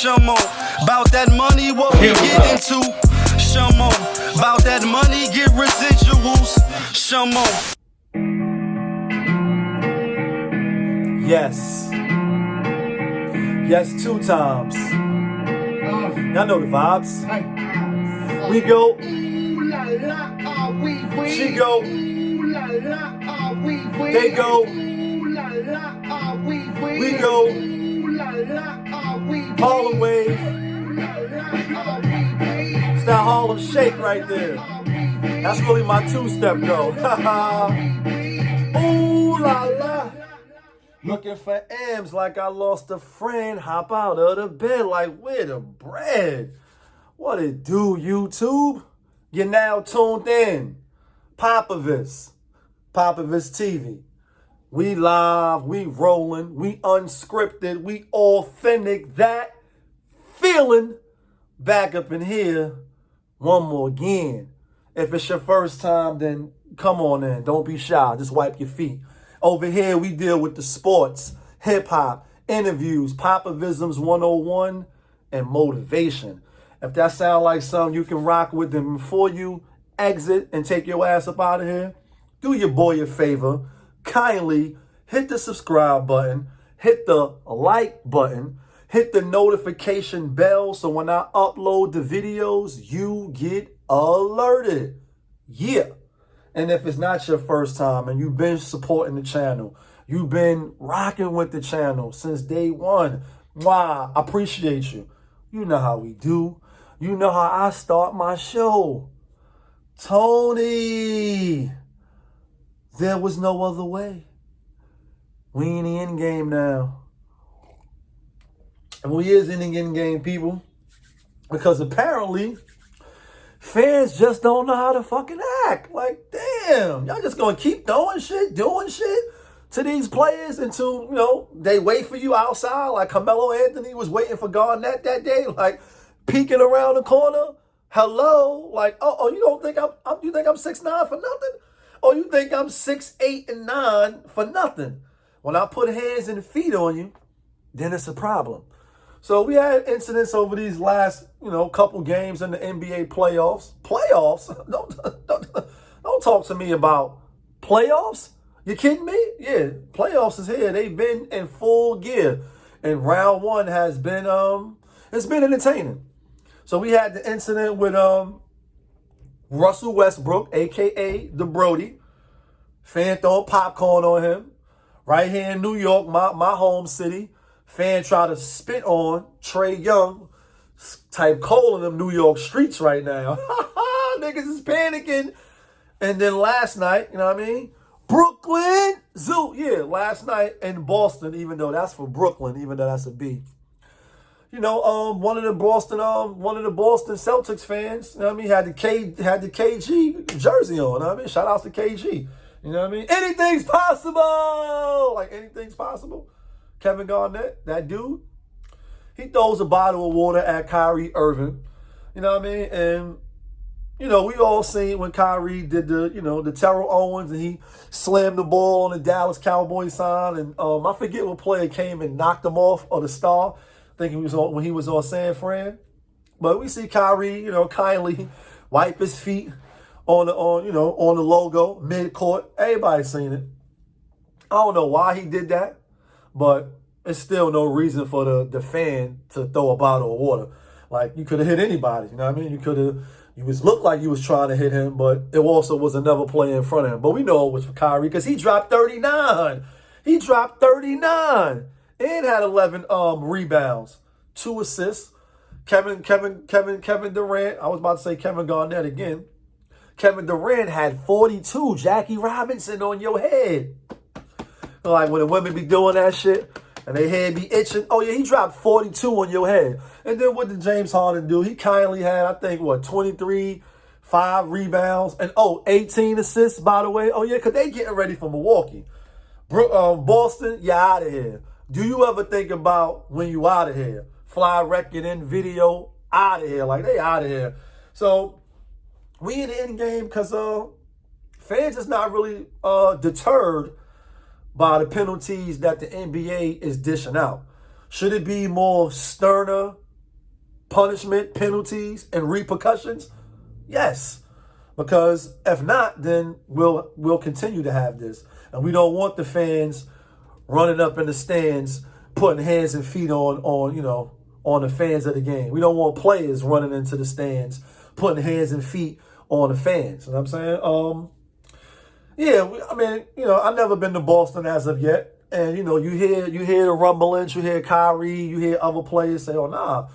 Show more about that money, what we get into. Show more about that money, get residuals. Show more. Yes. Yes, 2 times. Y'all know the vibes. We go. She go. They go. We go. Harlem wave. It's that Harlem shake right there. That's really my 2-step though. Ooh la la. Looking for M's like I lost a friend. Hop out of the bed like where the bread. What it do, YouTube? You're now tuned in. POPAVIST. POPAVIST TV. We live, we rolling, we unscripted, we authentic. That feeling back up in here one more again. If it's your first time, then come on in. Don't be shy. Just wipe your feet. Over here, we deal with the sports, hip-hop, interviews, Popavisms 101, and motivation. If that sounds like something you can rock with, then before you exit and take your ass up out of here, do your boy a favor. Kindly hit the subscribe button, hit the like button, hit the notification bell so when I upload the videos, you get alerted. Yeah. And if it's not your first time and you've been supporting the channel, you've been rocking with the channel since day one, wow, I appreciate you. You know how we do. You know how I start my show. Tony, there was no other way. We in the end game now. And we is in the end game, people. Because apparently, fans just don't know how to fucking act. Like, damn, y'all just gonna keep doing shit to these players until, you know, they wait for you outside like Carmelo Anthony was waiting for Garnett that day, like peeking around the corner. Hello, like, oh, you don't think you think I'm 6'9" for nothing? Or you think I'm 6'8" and 9 for nothing? When I put hands and feet on you, then it's a problem. So we had incidents over these last, couple games in the NBA playoffs. Playoffs? Don't talk to me about playoffs. You kidding me? Yeah, playoffs is here. They've been in full gear, and round one has been it's been entertaining. So we had the incident with Russell Westbrook, aka the Brody. Fan throwing popcorn on him right here in New York, my home city. Fan try to spit on Trae Young. Type cold in them New York streets right now. Niggas is panicking. And then last night, you know what I mean? Brooklyn Zoo. Yeah, last night in Boston, even though that's for Brooklyn, even though that's a B. One of the Boston Celtics fans, you know what I mean, had the KG jersey on. You know what I mean? Shout outs to KG. You know what I mean? Anything's possible. Like anything's possible. Kevin Garnett, that dude, he throws a bottle of water at Kyrie Irving. You know what I mean? And, we all seen when Kyrie did the Terrell Owens and he slammed the ball on the Dallas Cowboys sign. And I forget what player came and knocked him off of the star. I think when he was on San Fran. But we see Kyrie, kindly wipe his feet on the logo, mid-court. Everybody's seen it. I don't know why he did that. But it's still no reason for the fan to throw a bottle of water. Like, you could have hit anybody, you know what I mean? You looked like you was trying to hit him, but it also was another player in front of him. But we know it was for Kyrie because he dropped 39. He dropped 39 and had 11 rebounds, 2 assists. Kevin Durant, I was about to say Kevin Garnett again. Kevin Durant had 42. Jackie Robinson on your head. Like when the women be doing that shit and their head be itching. Oh, yeah, he dropped 42 on your head. And then what did James Harden do? He kindly had, I think, 23, 5 rebounds, and 18 assists, by the way. Oh, yeah, because they getting ready for Milwaukee. Boston, you're out of here. Do you ever think about when you out of here? Fly record in video, out of here. Like, they out of here. So, we in the end game because fans is not really deterred by the penalties that the NBA is dishing out. Should it be more sterner punishment, penalties, and repercussions? Yes. Because if not, then we'll continue to have this. And we don't want the fans running up in the stands, putting hands and feet on the fans of the game. We don't want players running into the stands, putting hands and feet on the fans. You know what I'm saying? I've never been to Boston as of yet. And, you hear the rumblings, you hear Kyrie, you hear other players say, oh, nah,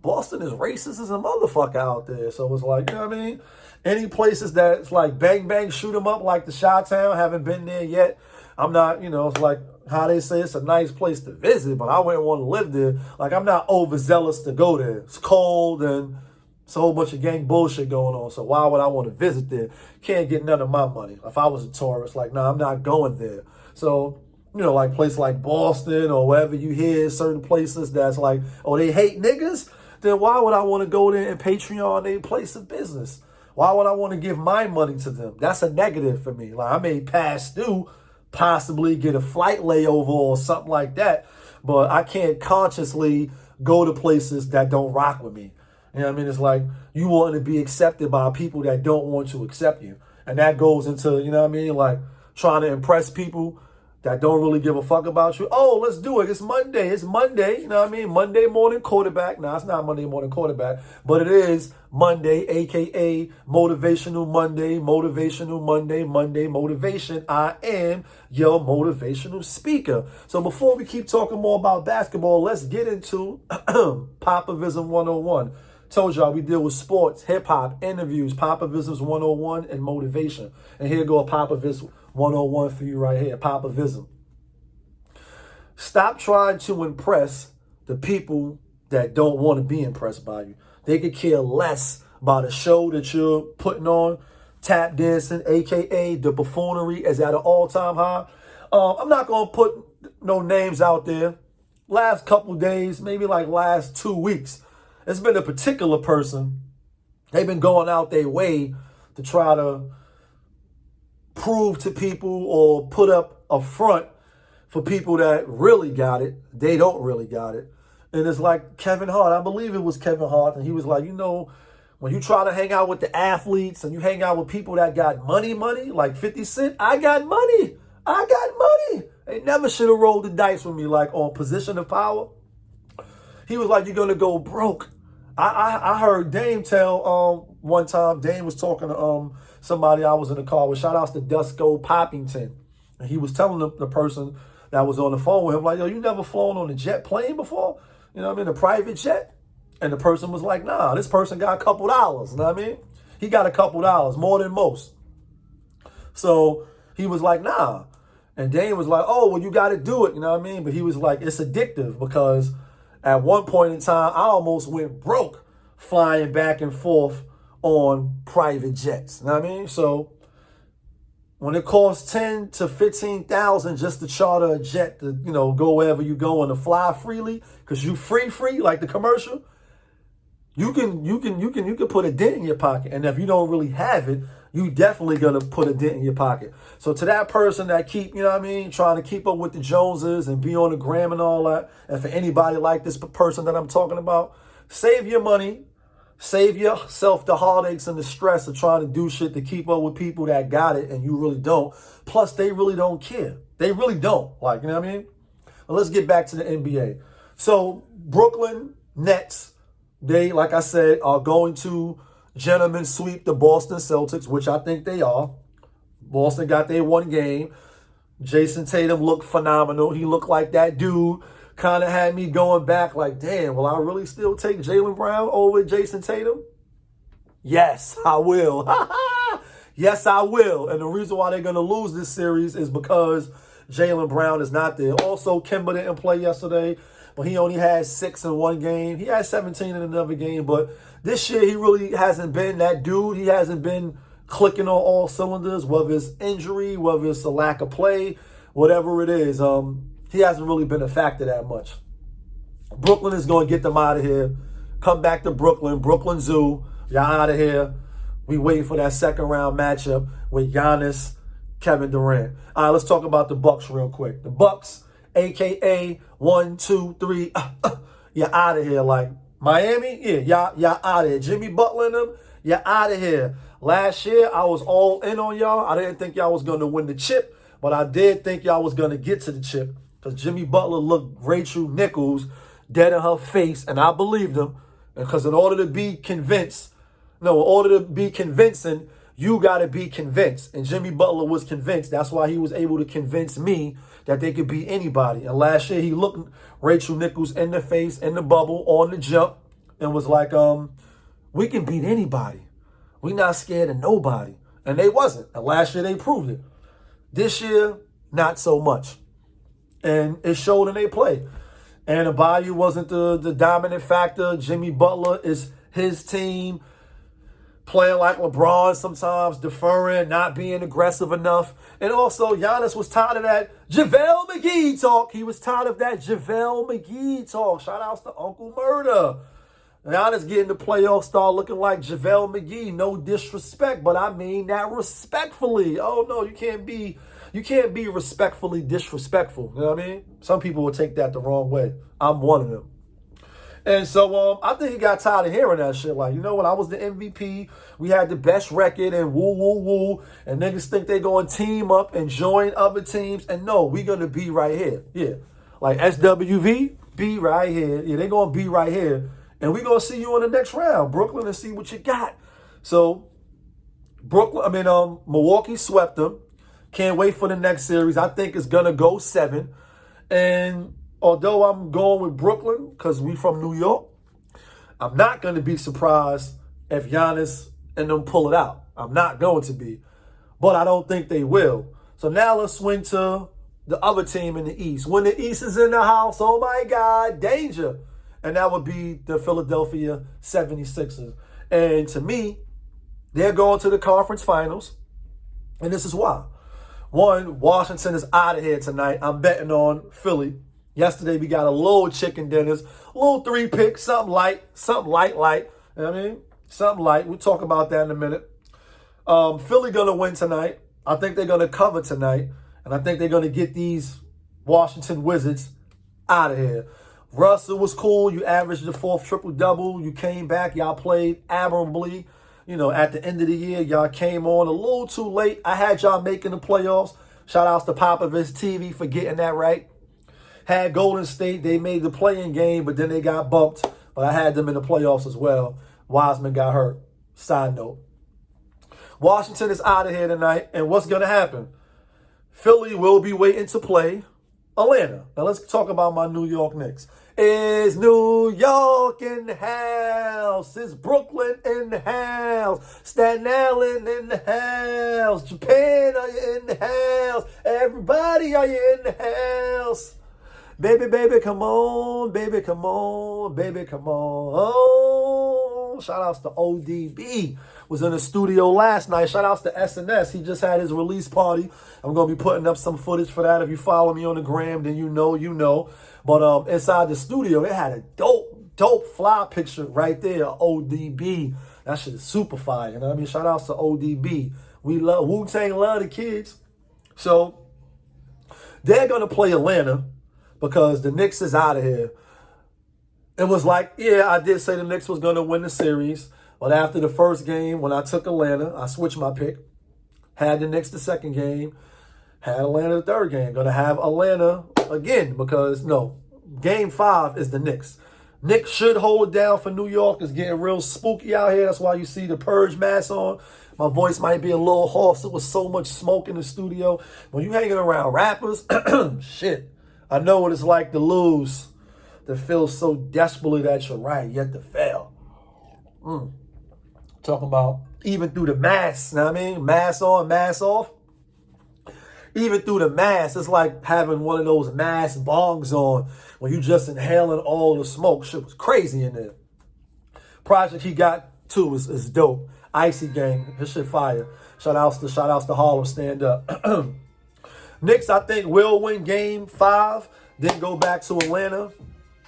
Boston is racist as a motherfucker out there. So it's like, you know what I mean? Any places that it's like bang, bang, shoot them up like the Chi-Town, haven't been there yet. I'm not, it's like how they say it's a nice place to visit, but I wouldn't want to live there. Like, I'm not overzealous to go there. It's cold and it's a whole bunch of gang bullshit going on. So why would I want to visit there? Can't get none of my money. If I was a tourist, like, nah, I'm not going there. So, like places like Boston or wherever you hear certain places that's like, oh, they hate niggas, then why would I want to go there and Patreon their place of business? Why would I want to give my money to them? That's a negative for me. Like, I may pass through, possibly get a flight layover or something like that, but I can't consciously go to places that don't rock with me. You know what I mean? It's like you want to be accepted by people that don't want to accept you. And that goes into, like trying to impress people that don't really give a fuck about you. Oh, let's do it. It's Monday. Monday morning quarterback. No, it's not Monday morning quarterback, but it is Monday, a.k.a. Motivational Monday, Monday motivation. I am your motivational speaker. So before we keep talking more about basketball, let's get into Popavism 101. Told y'all we deal with sports, hip-hop, interviews, Popavisms 101, and motivation. And here go a Popavism 101 for you right here, Popavism. Stop trying to impress the people that don't want to be impressed by you. They could care less about a show that you're putting on. Tap dancing, a.k.a. the buffoonery, is at an all-time high. I'm not going to put no names out there. Last couple days, maybe like last 2 weeks, it's been a particular person. They've been going out their way to try to prove to people or put up a front for people that really got it. They don't really got it. And it's like Kevin Hart. I believe it was Kevin Hart. And he was like, when you try to hang out with the athletes and you hang out with people that got money, like 50 Cent, I got money. They never should have rolled the dice with me like on position of power. He was like, you're going to go broke. I heard Dame tell one time, Dame was talking to somebody I was in the car with, shout outs to Dusko Poppington. And he was telling the person that was on the phone with him, like, yo, you never flown on a jet plane before? A private jet? And the person was like, nah, this person got a couple dollars. You know what I mean? He got a couple dollars, more than most. So he was like, nah. And Dame was like, oh, well, you got to do it. You know what I mean? But he was like, it's addictive because at one point in time, I almost went broke flying back and forth on private jets. You know what I mean? So when it costs 10 to 15,000 just to charter a jet to, go wherever you go and to fly freely, because you free, like the commercial, you can put a dent in your pocket. And if you don't really have it, you definitely gonna put a dent in your pocket. So to that person that keep, trying to keep up with the Joneses and be on the gram and all that, and for anybody like this person that I'm talking about, save your money, save yourself the heartaches and the stress of trying to do shit to keep up with people that got it and you really don't. Plus, they really don't care. They really don't. Like, you know what I mean? But let's get back to the NBA. So Brooklyn Nets, they, like I said, are going to gentlemen sweep the Boston Celtics, which I think they are. Boston got their one game. Jason Tatum looked phenomenal. He looked like that dude. Kind of had me going back like, damn, will I really still take Jaylen Brown over Jason Tatum? Yes, I will. Yes, I will. And the reason why they're going to lose this series is because Jaylen Brown is not there. Also, Kemba didn't play yesterday, but he only had 6 in one game. He had 17 in another game, but this year he really hasn't been that dude. He hasn't been clicking on all cylinders, whether it's injury, whether it's a lack of play, whatever it is. He hasn't really been a factor that much. Brooklyn is going to get them out of here. Come back to Brooklyn. Brooklyn Zoo. Y'all out of here. We waiting for that second round matchup with Giannis, Kevin Durant. All right, let's talk about the Bucks real quick. The Bucks, a.k.a. 1, 2, 3. You're out of here. Like, Miami, yeah, y'all out of here. Jimmy Butler and them, y'all out of here. Last year, I was all in on y'all. I didn't think y'all was going to win the chip, but I did think y'all was going to get to the chip because Jimmy Butler looked Rachel Nichols dead in her face, and I believed him. Because in order to be convincing, you got to be convinced. And Jimmy Butler was convinced. That's why he was able to convince me that they could beat anybody. And last year, he looked Rachel Nichols in the face, in the bubble, on the jump, and was like, we can beat anybody. We not scared of nobody. And they wasn't. And last year, they proved it. This year, not so much. And it showed in their play. And Abayu wasn't the dominant factor. Jimmy Butler is his team, playing like LeBron sometimes, deferring, not being aggressive enough. And also, Giannis was tired of that JaVale McGee talk. He was tired of that JaVale McGee talk. Shout outs to Uncle Murder. Giannis getting the playoffs start looking like JaVale McGee. No disrespect, but I mean that respectfully. Oh, no, you can't be respectfully disrespectful. You know what I mean? Some people will take that the wrong way. I'm one of them. And so I think he got tired of hearing that shit. Like, you know what? I was the MVP. We had the best record and woo, woo, woo. And niggas think they going to team up and join other teams. And no, we going to be right here. Yeah. Like SWV, be right here. Yeah, they going to be right here. And we going to see you in the next round, Brooklyn, and see what you got. So, Milwaukee swept them. Can't wait for the next series. I think it's going to go 7. And although I'm going with Brooklyn because we from New York, I'm not going to be surprised if Giannis and them pull it out. I'm not going to be. But I don't think they will. So now let's swing to the other team in the East. When the East is in the house, oh my God, danger. And that would be the Philadelphia 76ers. And to me, they're going to the conference finals. And this is why. One, Washington is out of here tonight. I'm betting on Philly. Yesterday, we got a little chicken dinners, a little 3-pick, something light. You know what I mean? Something light. We'll talk about that in a minute. Philly going to win tonight. I think they're going to cover tonight. And I think they're going to get these Washington Wizards out of here. Russell was cool. You averaged the 4th triple-double. You came back. Y'all played admirably. You know, at the end of the year, y'all came on a little too late. I had y'all making the playoffs. Shout outs to POPAVIST TV for getting that right. Had Golden State. They made the play-in game, but then they got bumped. But I had them in the playoffs as well. Wiseman got hurt. Side note. Washington is out of here tonight. And what's going to happen? Philly will be waiting to play Atlanta. Now let's talk about my New York Knicks. Is New York in the house? Is Brooklyn in the house? Staten Island in the house? Japan, are you in the house? Everybody, are you in the house? Baby, come on. Baby, come on. Baby, come on. Oh, shout outs to ODB. Was in the studio last night. Shout outs to SNS. He just had his release party. I'm going to be putting up some footage for that. If you follow me on the gram, then you know. But inside the studio, it had a dope fly picture right there, ODB. That shit is super fire. You know what I mean? Shout outs to ODB. We love, Wu-Tang love the kids. So, they're going to play Atlanta because the Knicks is out of here. It was like, yeah, I did say the Knicks was going to win the series. But after the first game, when I took Atlanta, I switched my pick. Had the Knicks the second game. Had Atlanta the third game. Going to have Atlanta again because, no, game 5 is the Knicks. Knicks should hold it down for New York. It's getting real spooky out here. That's why you see the purge mask on. My voice might be a little hoarse. There was so much smoke in the studio. When you hanging around rappers, shit, I know what it's like to lose, to feel so desperately that you're right, yet to fail. Talking about even through the mask, you know what I mean? Mask on, mask off. Even through the mask, it's like having one of those mask bongs on when you just inhaling all the smoke. Shit was crazy in there. Project he got too is dope. Icy Gang, his shit fire. Shout outs to Harlem Stand Up. Knicks, I think, will win game 5, then go back to Atlanta,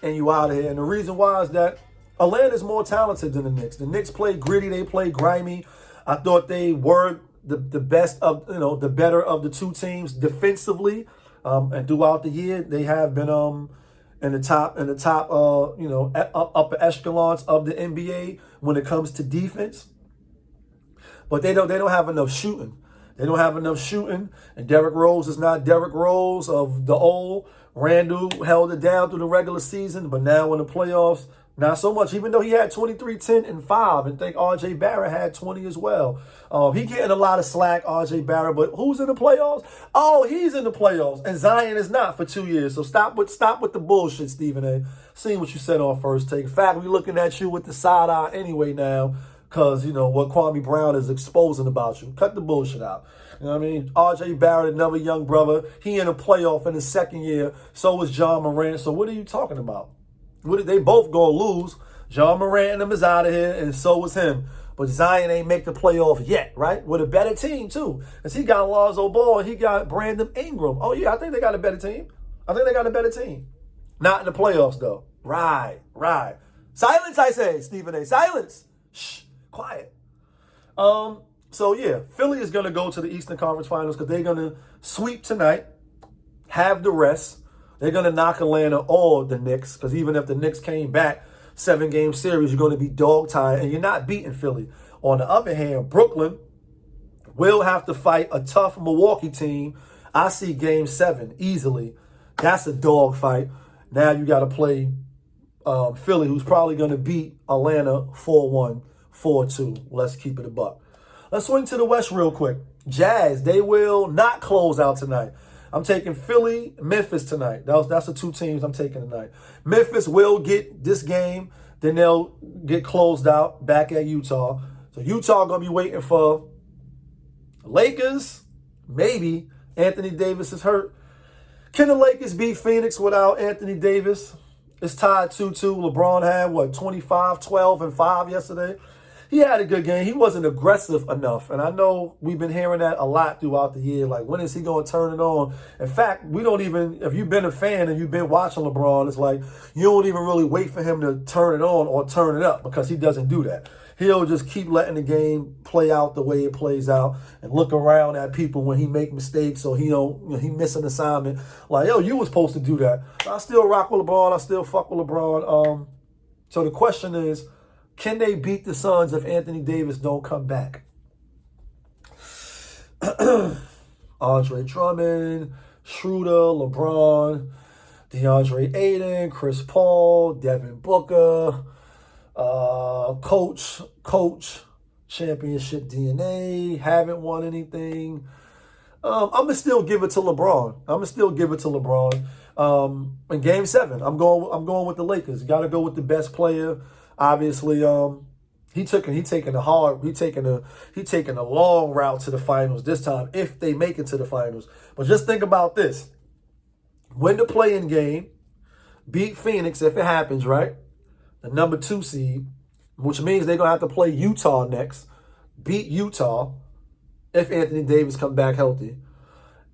and you out of here. And the reason why is that Atlanta's more talented than the Knicks. The Knicks play gritty, they play grimy. I thought they were the best of, the better of the two teams defensively. And throughout the year, they have been, in the top, upper echelons of the NBA when it comes to defense. But they don't have enough shooting. They don't have enough shooting, and Derrick Rose is not Derrick Rose of the old. Randall held it down through the regular season, but now in the playoffs, not so much, even though he had 23, 10, and 5. And I think R.J. Barrett had 20 as well. He getting a lot of slack, R.J. Barrett, but who's in the playoffs? Oh, he's in the playoffs, and Zion is not for 2 years. So stop with the bullshit, Stephen A. Seeing what you said on First Take. In fact, we're looking at you with the side eye anyway now because, what Kwame Brown is exposing about you. Cut the bullshit out. You know what I mean? R.J. Barrett, another young brother. He in a playoff in his second year. So was John Morant. So what are you talking about? They both going to lose. John Morant and them is out of here, and so was him. But Zion ain't make the playoff yet, right? With a better team, too. Because he got Lonzo Ball and he got Brandon Ingram. Oh, yeah, I think they got a better team. Not in the playoffs, though. Right. Silence, I say, Stephen A. Silence. Shh, quiet. So, yeah, Philly is going to go to the Eastern Conference Finals because they're going to sweep tonight, have the rest. They're going to knock Atlanta or the Knicks because even if the Knicks came back, 7-game series, you're going to be dog-tired and you're not beating Philly. On the other hand, Brooklyn will have to fight a tough Milwaukee team. I see Game 7 easily. That's a dog fight. Now you got to play Philly, who's probably going to beat Atlanta 4-1, 4-2. Let's keep it a buck. Let's swing to the West real quick. Jazz, they will not close out tonight. I'm taking Philly, Memphis tonight. That's the two teams I'm taking tonight. Memphis will get this game. Then they'll get closed out back at Utah. So Utah going to be waiting for Lakers. Maybe. Anthony Davis is hurt. Can the Lakers beat Phoenix without Anthony Davis? It's tied 2-2. LeBron had, 25, 12, and 5 yesterday. He had a good game. He wasn't aggressive enough. And I know we've been hearing that a lot throughout the year. Like, when is he going to turn it on? In fact, we don't even, if you've been a fan and you've been watching LeBron, it's like you don't even really wait for him to turn it on or turn it up because he doesn't do that. He'll just keep letting the game play out the way it plays out and look around at people when he make mistakes or he miss an assignment. Like, yo, you were supposed to do that. I still rock with LeBron. I still fuck with LeBron. So the question is, can they beat the Suns if Anthony Davis don't come back? Andre Drummond, Schroeder, LeBron, DeAndre Ayton, Chris Paul, Devin Booker, Coach, championship DNA, haven't won anything. I'm going to still give it to LeBron. In Game 7, I'm going with the Lakers. Got to go with the best player. Obviously, he taking a long route to the finals this time if they make it to the finals. But just think about this: win the play-in game, beat Phoenix if it happens, right? The number 2 seed, which means they're gonna have to play Utah next. Beat Utah if Anthony Davis come back healthy.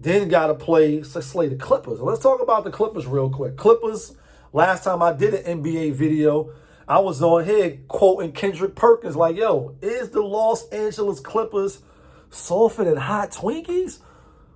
Then got to play the Clippers. Let's talk about the Clippers real quick. Clippers. Last time I did an NBA video, I was on here quoting Kendrick Perkins like, yo, is the Los Angeles Clippers softer than hot Twinkies?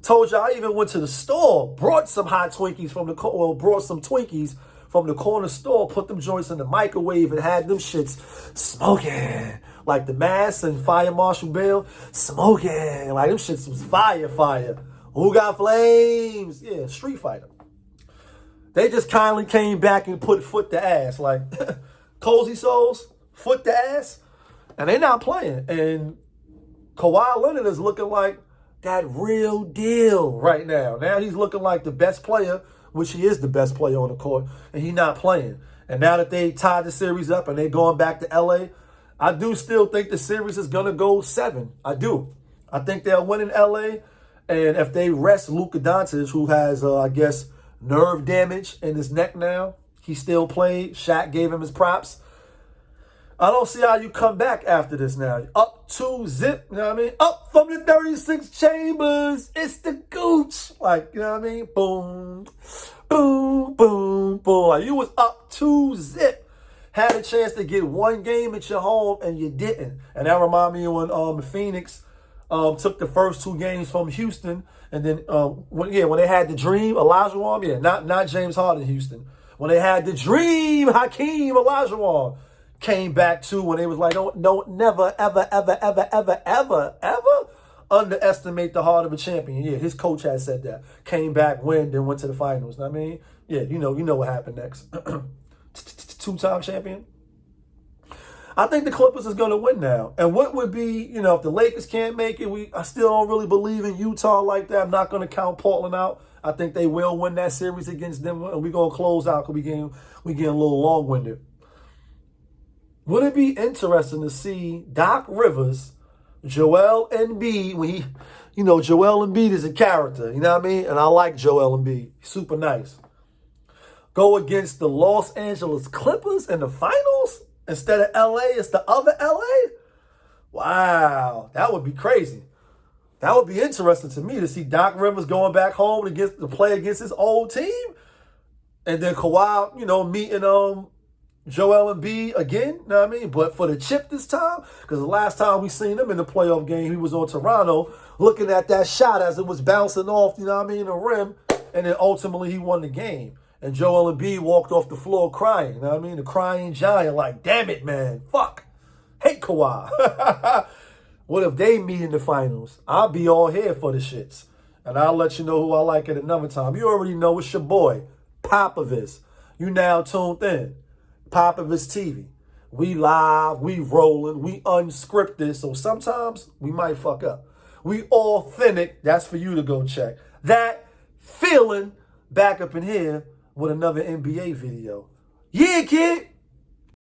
Told you I even went to the store, brought some Twinkies from the corner store, put them joints in the microwave and had them shits smoking. Like the Mass and Fire Marshal Bill, smoking. Like them shits was fire. Who got flames? Yeah, Street Fighter. They just kindly came back and put foot to ass. Like, Cozy Souls, foot to ass. And they not playing. And Kawhi Leonard is looking like that real deal right now. Now he's looking like the best player, which he is the best player on the court, and he's not playing. And now that they tied the series up and they're going back to L.A., I do still think the series is going to go 7. I do. I think they'll win in L.A., and if they rest Luka Doncic, who has, I guess, nerve damage in his neck now, he still played. Shaq gave him his props. I don't see how you come back after this now. Up 2-0, you know what I mean? Up from the 36 chambers. It's the gooch. Like, you know what I mean? Boom, boom, boom, boom. Like, you was up 2-0. Had a chance to get one game at your home, and you didn't. And that reminded me of when Phoenix took the first 2 games from Houston. And then, when they had the dream, Elijah Wan, not James Harden, Houston. When they had the dream, Hakeem Olajuwon came back too when they was like, don't never, ever, ever, ever, ever, ever, ever underestimate the heart of a champion. Yeah, his coach had said that. Came back, then went to the finals. I mean, yeah, you know what happened next. Two-time champion. I think the Clippers is going to win now. And what would be, if the Lakers can't make it, I still don't really believe in Utah like that. I'm not going to count Portland out. I think they will win that series against them. And we're going to close out because we getting a little long-winded. Would it be interesting to see Doc Rivers, Joel Embiid, when he, Joel Embiid is a character, you know what I mean? And I like Joel Embiid. Super nice. Go against the Los Angeles Clippers in the finals? Instead of LA, it's the other LA? Wow, that would be crazy. That would be interesting to me to see Doc Rivers going back home to play against his old team. And then Kawhi, meeting Joel Embiid again, you know what I mean? But for the chip this time, because the last time we seen him in the playoff game, he was on Toronto looking at that shot as it was bouncing off, you know what I mean, the rim. And then ultimately he won the game. And Joel Embiid walked off the floor crying, you know what I mean? The crying giant, like, damn it, man, fuck. Hate Kawhi. What if they meet in the finals? I'll be all here for the shits. And I'll let you know who I like at another time. You already know it's your boy, POPAVIST. You now tuned in. POPAVIST TV. We live, we rolling, we unscripted. So sometimes we might fuck up. We authentic. That's for you to go check. That feeling back up in here with another NBA video. Yeah, kid.